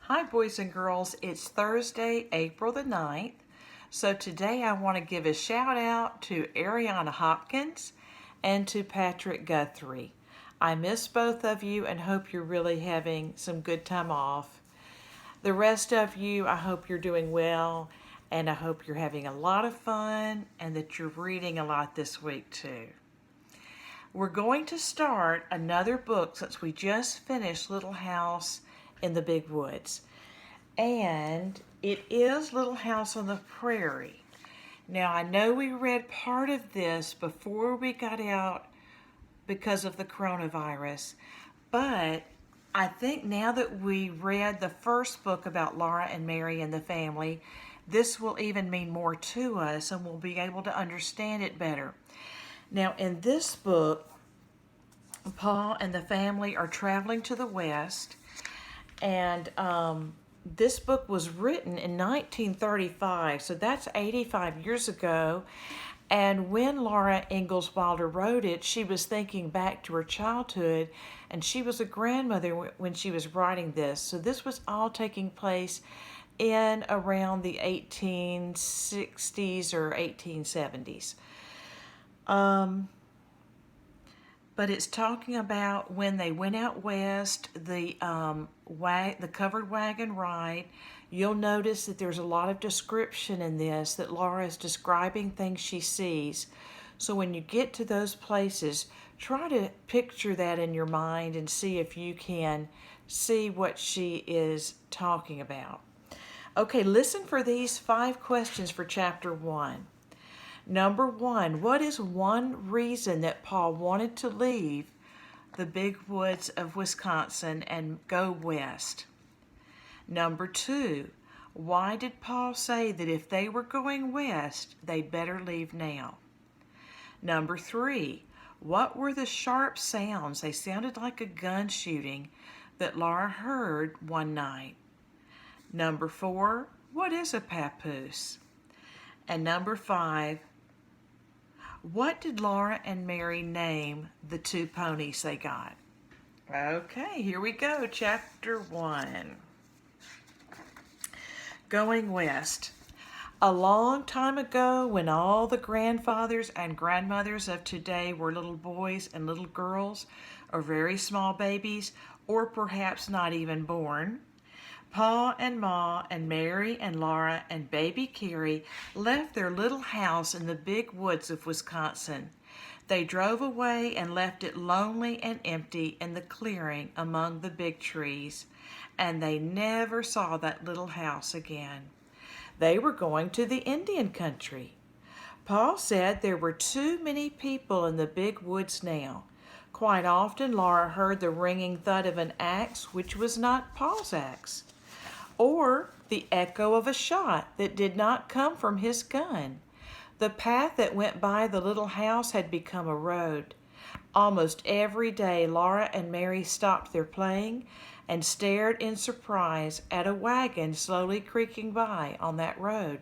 Hi, boys and girls. It's Thursday, April the 9th. So today I want to give a shout out to Ariana Hopkins and to Patrick Guthrie. I miss both of you and hope you're really having some good time off. The rest of you, I hope you're doing well and I hope you're having a lot of fun and that you're reading a lot this week too. We're going to start another book since we just finished Little House in the Big Woods. And it is Little House on the Prairie. Now, I know we read part of this before we got out because of the coronavirus, but I think now that we read the first book about Laura and Mary and the family, this will even mean more to us and we'll be able to understand it better. Now, in this book, Paul and the family are traveling to the West, and this book was written in 1935, so that's 85 years ago. And when Laura Ingalls Wilder wrote it, she was thinking back to her childhood, and she was a grandmother when she was writing this. So this was all taking place in around the 1860s or 1870s. But it's talking about when they went out west, the covered wagon ride. You'll notice that there's a lot of description in this, that Laura is describing things she sees. So when you get to those places, try to picture that in your mind and see if you can see what she is talking about. Okay, listen for these 5 questions for chapter 1. Number 1, what is one reason that Paul wanted to leave the big woods of Wisconsin and go west? Number 2, why did Paul say that if they were going west, they'd better leave now? Number 3, what were the sharp sounds? They sounded like a gun shooting that Laura heard one night. Number 4, what is a papoose? And number 5, what did Laura and Mary name the 2 ponies they got? Okay, here we go, chapter 1. Going west. A long time ago, when all the grandfathers and grandmothers of today were little boys and little girls, or very small babies, or perhaps not even born, Pa and Ma and Mary and Laura and baby Carrie left their little house in the big woods of Wisconsin. They drove away and left it lonely and empty in the clearing among the big trees, and they never saw that little house again. They were going to the Indian country. Paul said there were too many people in the big woods now. Quite often Laura heard the ringing thud of an axe, which was not Paul's axe, or the echo of a shot that did not come from his gun. The path that went by the little house had become a road. Almost every day Laura and Mary stopped their playing and stared in surprise at a wagon slowly creaking by on that road.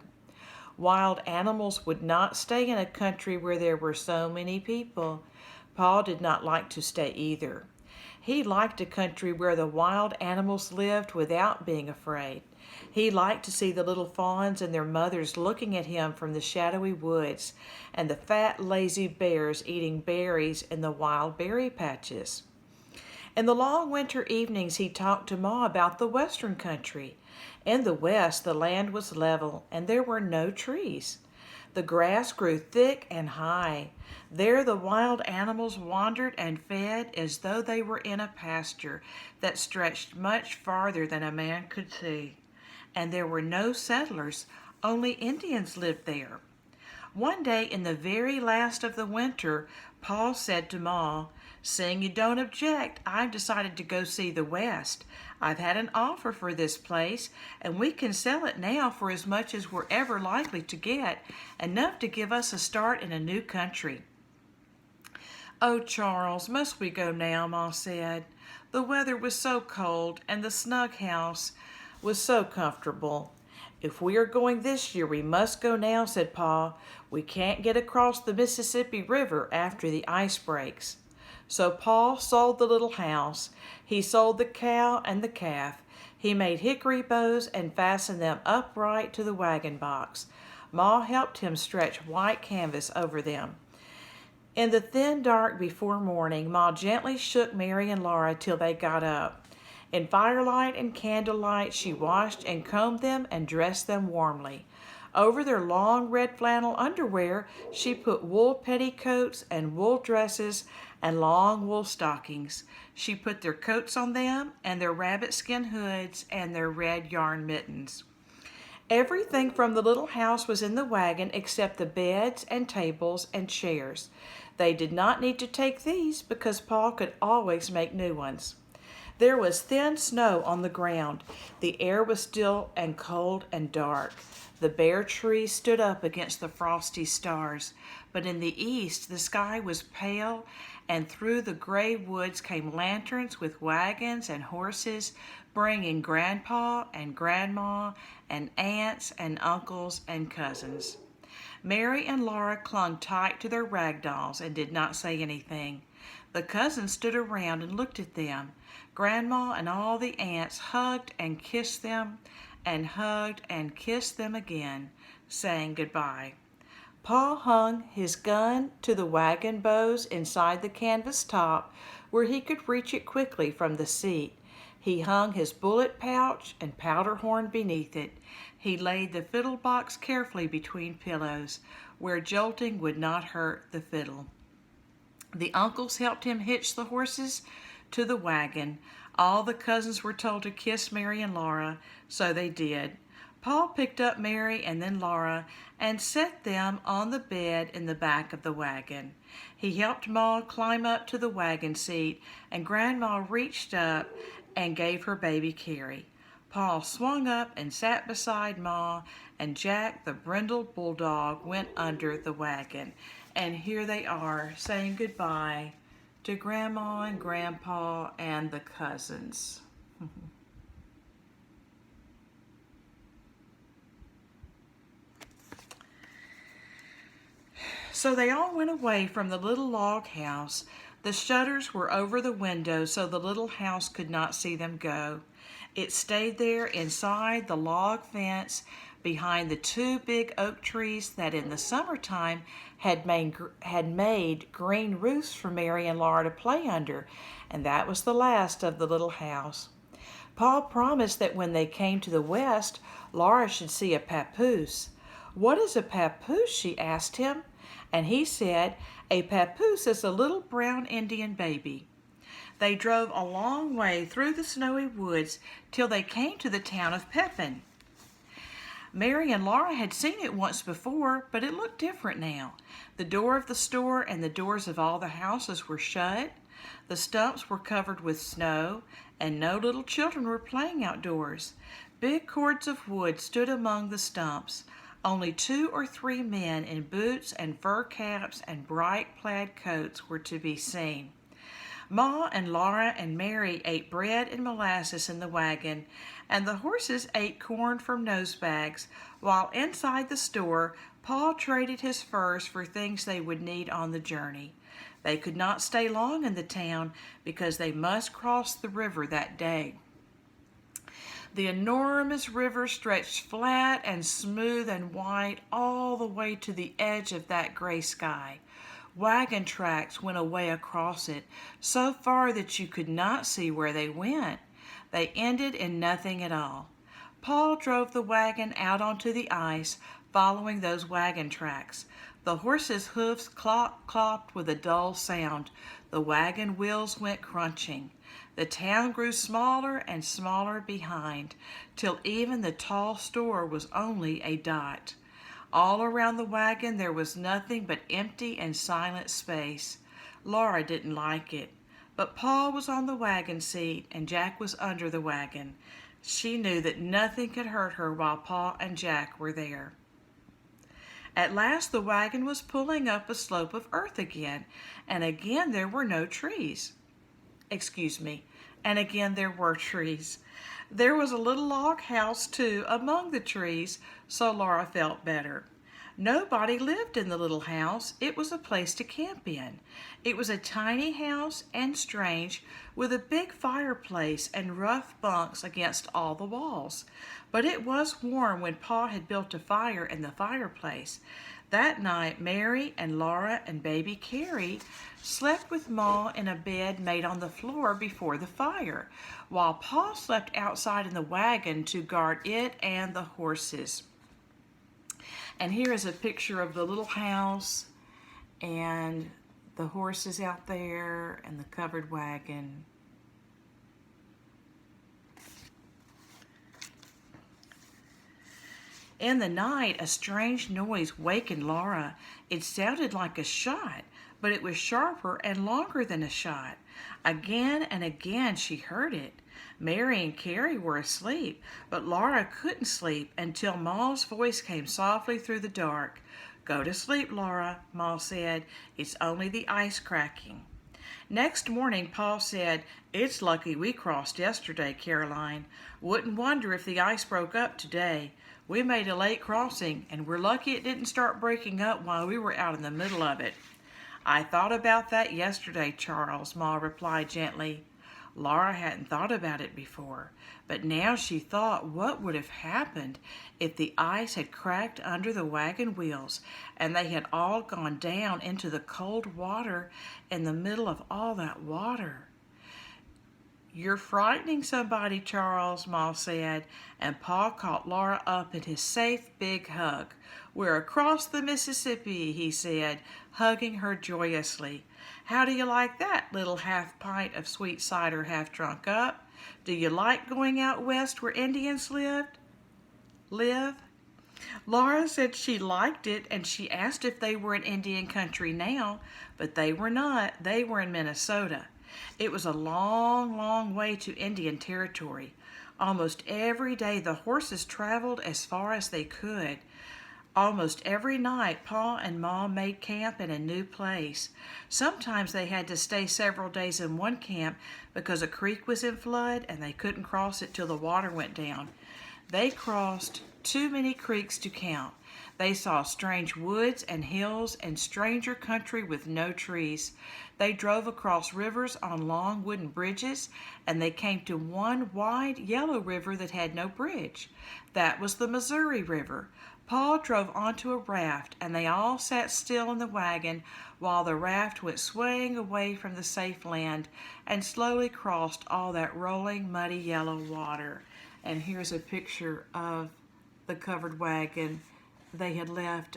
Wild animals would not stay in a country where there were so many people. Paul did not like to stay either. He liked a country where the wild animals lived without being afraid. He liked to see the little fawns and their mothers looking at him from the shadowy woods, and the fat, lazy bears eating berries in the wild berry patches. In the long winter evenings, he talked to Ma about the western country. In the west, the land was level, and there were no trees. The grass grew thick and high. There the wild animals wandered and fed as though they were in a pasture that stretched much farther than a man could see. And there were no settlers, only Indians lived there. One day in the very last of the winter, Paul said to Ma, "Seeing you don't object, I've decided to go see the West. I've had an offer for this place, and we can sell it now for as much as we're ever likely to get, enough to give us a start in a new country." "Oh, Charles, must we go now?" Ma said. The weather was so cold, and the snug house was so comfortable. "If we are going this year, we must go now," said Pa. "We can't get across the Mississippi River after the ice breaks." So Paul sold the little house. He sold the cow and the calf. He made hickory bows and fastened them upright to the wagon box. Ma helped him stretch white canvas over them. In the thin dark before morning, Ma gently shook Mary and Laura till they got up. In firelight and candlelight, she washed and combed them and dressed them warmly. Over their long red flannel underwear, she put wool petticoats and wool dresses and long wool stockings. She put their coats on them and their rabbit skin hoods and their red yarn mittens. Everything from the little house was in the wagon except the beds and tables and chairs. They did not need to take these because Paul could always make new ones. There was thin snow on the ground. The air was still and cold and dark. The bare trees stood up against the frosty stars. But in the east, the sky was pale, and through the gray woods came lanterns with wagons and horses, bringing Grandpa and Grandma and aunts and uncles and cousins. Mary and Laura clung tight to their rag dolls and did not say anything. The cousins stood around and looked at them. Grandma and all the aunts hugged and kissed them and hugged and kissed them again, saying goodbye. Paul hung his gun to the wagon bows inside the canvas top where he could reach it quickly from the seat. He hung his bullet pouch and powder horn beneath it. He laid the fiddle box carefully between pillows, where jolting would not hurt the fiddle. The uncles helped him hitch the horses to the wagon. All the cousins were told to kiss Mary and Laura, so they did. Paul picked up Mary and then Laura and set them on the bed in the back of the wagon. He helped Ma climb up to the wagon seat, and Grandma reached up and gave her baby Carrie. Paul swung up and sat beside Ma, and Jack, the brindle bulldog, went under the wagon. And here they are saying goodbye to Grandma and Grandpa and the cousins. So they all went away from the little log house. The shutters were over the window so the little house could not see them go. It stayed there inside the log fence behind the two big oak trees that in the summertime had made green roofs for Mary and Laura to play under, and that was the last of the little house. Paul promised that when they came to the west, Laura should see a papoose. "What is a papoose?" she asked him. And he said, "A papoose is a little brown Indian baby." They drove a long way through the snowy woods till they came to the town of Pepin. Mary and Laura had seen it once before, but it looked different now. The door of the store and the doors of all the houses were shut. The stumps were covered with snow, and no little children were playing outdoors. Big cords of wood stood among the stumps. Only 2 or 3 men in boots and fur caps and bright plaid coats were to be seen. Ma and Laura and Mary ate bread and molasses in the wagon, and the horses ate corn from nosebags, while inside the store, Paul traded his furs for things they would need on the journey. They could not stay long in the town because they must cross the river that day. The enormous river stretched flat and smooth and white all the way to the edge of that gray sky. Wagon tracks went away across it, so far that you could not see where they went. They ended in nothing at all. Paul drove the wagon out onto the ice, following those wagon tracks. The horses' hoofs clopped with a dull sound. The wagon wheels went crunching. The town grew smaller and smaller behind, till even the tall store was only a dot. All around the wagon there was nothing but empty and silent space. Laura didn't like it, but Paul was on the wagon seat and Jack was under the wagon. She knew that nothing could hurt her while Paul and Jack were there. At last the wagon was pulling up a slope of earth again, and again there were no trees. And again there were trees. There was a little log house, too, among the trees, so Laura felt better. Nobody lived in the little house. It was a place to camp in. It was a tiny house and strange, with a big fireplace and rough bunks against all the walls. But it was warm when Pa had built a fire in the fireplace. That night, Mary and Laura and baby Carrie slept with Ma in a bed made on the floor before the fire, while Pa slept outside in the wagon to guard it and the horses. And here is a picture of the little house and the horses out there and the covered wagon. In the night, a strange noise wakened Laura. It sounded like a shot, but it was sharper and longer than a shot. Again and again she heard it. Mary and Carrie were asleep, but Laura couldn't sleep until Ma's voice came softly through the dark. "Go to sleep, Laura," Ma said. "It's only the ice cracking." Next morning, Pa said, "It's lucky we crossed yesterday, Caroline. Wouldn't wonder if the ice broke up today. We made a late crossing, and we're lucky it didn't start breaking up while we were out in the middle of it." "I thought about that yesterday, Charles," Ma replied gently. Laura hadn't thought about it before, but now she thought what would have happened if the ice had cracked under the wagon wheels and they had all gone down into the cold water in the middle of all that water. "You're frightening somebody, Charles," Ma said, and Pa caught Laura up in his safe big hug. "We're across the Mississippi," he said, hugging her joyously. "How do you like that, little half pint of sweet cider half drunk up? Do you like going out west where Indians live? Laura said she liked it, and she asked if they were in Indian country now, but they were not. They were in Minnesota. It was a long, long way to Indian territory. Almost every day the horses traveled as far as they could. Almost every night, Pa and Ma made camp in a new place. Sometimes they had to stay several days in one camp because a creek was in flood and they couldn't cross it till the water went down. They crossed too many creeks to count. They saw strange woods and hills and stranger country with no trees. They drove across rivers on long wooden bridges, and they came to one wide yellow river that had no bridge. That was the Missouri River. Pa drove onto a raft, and they all sat still in the wagon while the raft went swaying away from the safe land and slowly crossed all that rolling, muddy yellow water. And here's a picture of the covered wagon. They had left,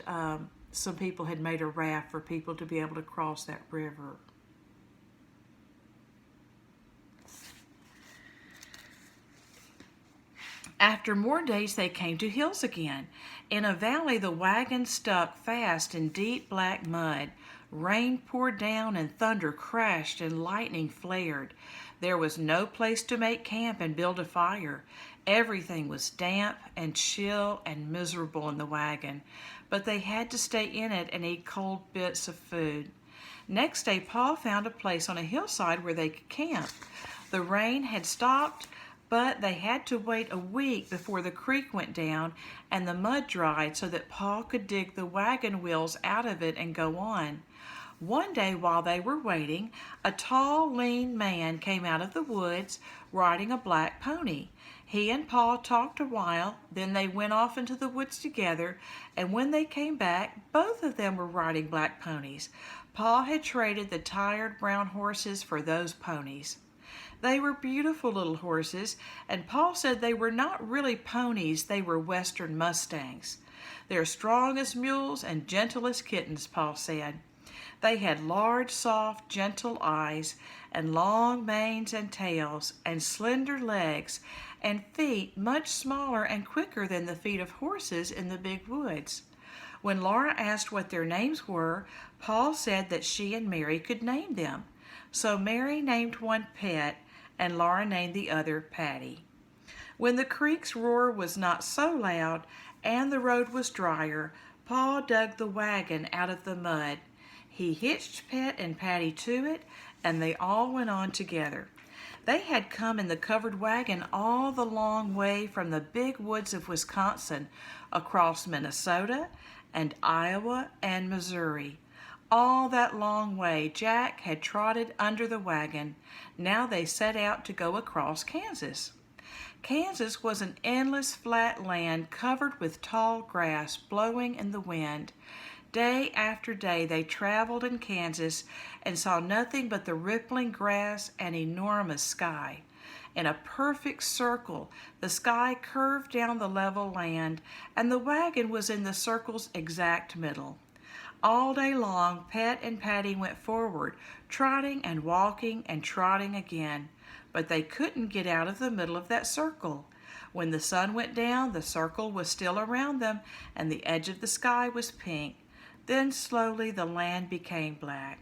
some people had made a raft for people to be able to cross that river. After more days, they came to hills again. In a valley, the wagon stuck fast in deep black mud. Rain poured down and thunder crashed and lightning flared. There was no place to make camp and build a fire. Everything was damp and chill and miserable in the wagon, but they had to stay in it and eat cold bits of food. Next day, Pa found a place on a hillside where they could camp. The rain had stopped, but they had to wait a week before the creek went down and the mud dried so that Pa could dig the wagon wheels out of it and go on. One day while they were waiting, a tall, lean man came out of the woods riding a black pony. He and Pa talked a while, then they went off into the woods together, and when they came back, both of them were riding black ponies. Pa had traded the tired brown horses for those ponies. They were beautiful little horses, and Pa said they were not really ponies, they were Western Mustangs. "They're strong as mules and gentle as kittens," Pa said. They had large, soft, gentle eyes, and long manes and tails, and slender legs, and feet much smaller and quicker than the feet of horses in the big woods. When Laura asked what their names were, Pa said that she and Mary could name them. So Mary named one Pet, and Laura named the other Patty. When the creek's roar was not so loud and the road was drier, Pa dug the wagon out of the mud. He hitched Pet and Patty to it, and they all went on together. They had come in the covered wagon all the long way from the big woods of Wisconsin across Minnesota and Iowa and Missouri. All that long way Jack had trotted under the wagon. Now they set out to go across Kansas. Kansas was an endless flat land covered with tall grass blowing in the wind. Day after day they traveled in Kansas and saw nothing but the rippling grass and enormous sky. In a perfect circle, the sky curved down the level land, and the wagon was in the circle's exact middle. All day long, Pet and Patty went forward, trotting and walking and trotting again, but they couldn't get out of the middle of that circle. When the sun went down, the circle was still around them, and the edge of the sky was pink. Then slowly the land became black.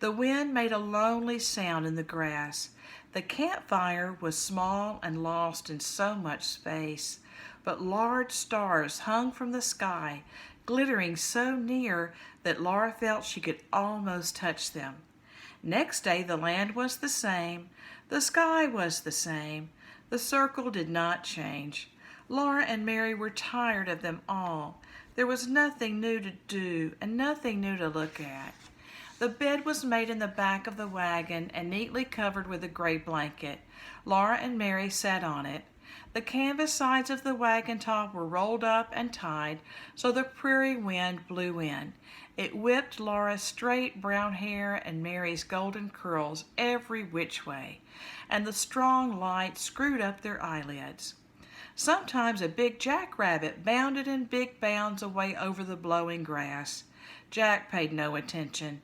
The wind made a lonely sound in the grass. The campfire was small and lost in so much space, but large stars hung from the sky, glittering so near that Laura felt she could almost touch them. Next day the land was the same, the sky was the same, the circle did not change. Laura and Mary were tired of them all. There was nothing new to do and nothing new to look at. The bed was made in the back of the wagon and neatly covered with a gray blanket. Laura and Mary sat on it. The canvas sides of the wagon top were rolled up and tied so the prairie wind blew in. It whipped Laura's straight brown hair and Mary's golden curls every which way, and the strong light screwed up their eyelids. Sometimes a big jackrabbit bounded in big bounds away over the blowing grass. Jack paid no attention.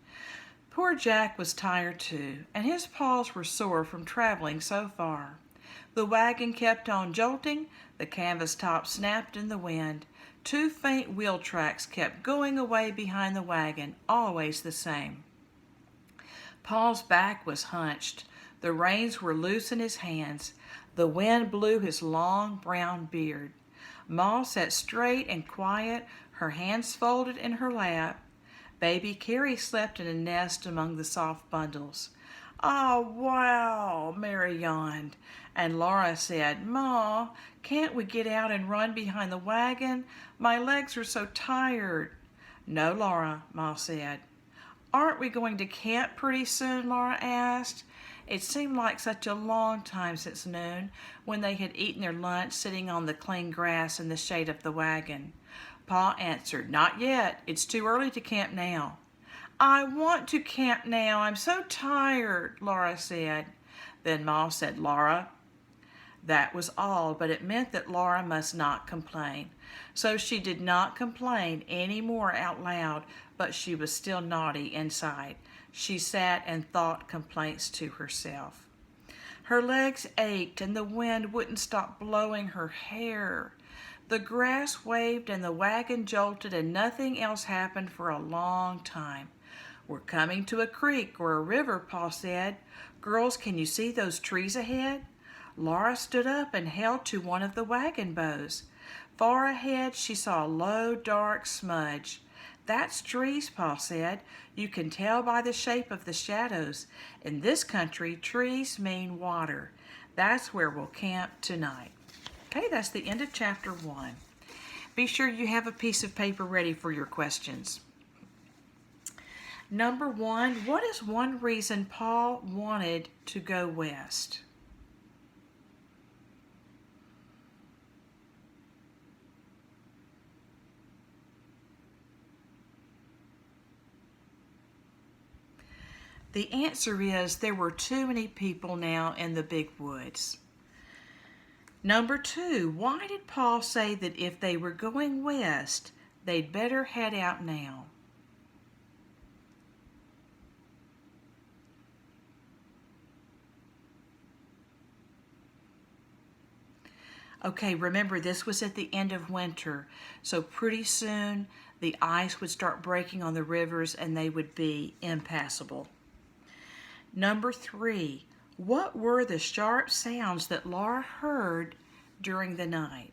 Poor Jack was tired too, and his paws were sore from traveling so far. The wagon kept on jolting, the canvas top snapped in the wind. 2 faint wheel tracks kept going away behind the wagon, always the same. Paul's back was hunched. The reins were loose in his hands. The wind blew his long brown beard. Ma sat straight and quiet, her hands folded in her lap. Baby Carrie slept in a nest among the soft bundles. "Ah, wow," Mary yawned, and Laura said, "Ma, can't we get out and run behind the wagon? My legs are so tired." "No, Laura," Ma said. "Aren't we going to camp pretty soon?" Laura asked. It seemed like such a long time since noon, when they had eaten their lunch sitting on the clean grass in the shade of the wagon. Pa answered, "Not yet. It's too early to camp now." "I want to camp now. I'm so tired," Laura said. Then Ma said, "Laura." That was all, but it meant that Laura must not complain. So she did not complain any more out loud, but she was still naughty inside. She sat and thought complaints to herself. Her legs ached and the wind wouldn't stop blowing her hair. The grass waved and the wagon jolted and nothing else happened for a long time. "We're coming to a creek or a river," Pa said. "Girls, can you see those trees ahead?" Laura stood up and held to one of the wagon bows. Far ahead she saw a low, dark smudge. "That's trees," Pa said. "You can tell by the shape of the shadows. In this country, trees mean water. That's where we'll camp tonight." Okay, that's the end of chapter 1. Be sure you have a piece of paper ready for your questions. Number 1, what is one reason Paul wanted to go west? The answer is there were too many people now in the big woods. Number 2, why did Paul say that if they were going west, they'd better head out now? Okay, remember this was at the end of winter, so pretty soon the ice would start breaking on the rivers and they would be impassable. Number 3, what were the sharp sounds that Laura heard during the night?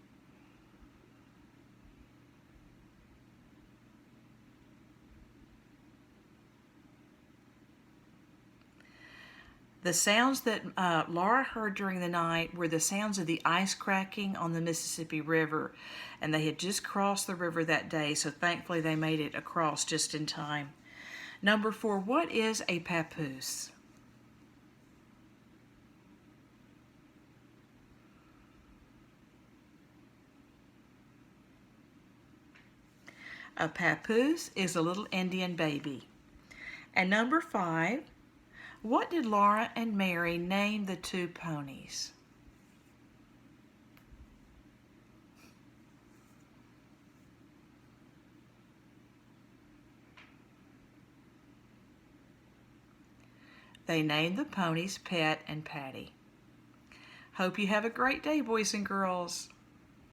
The sounds that Laura heard during the night were the sounds of the ice cracking on the Mississippi River. And they had just crossed the river that day, so thankfully they made it across just in time. Number 4, what is a papoose? A papoose is a little Indian baby. And number 5, what did Laura and Mary name the 2 ponies? They named the ponies Pet and Patty. Hope you have a great day, boys and girls.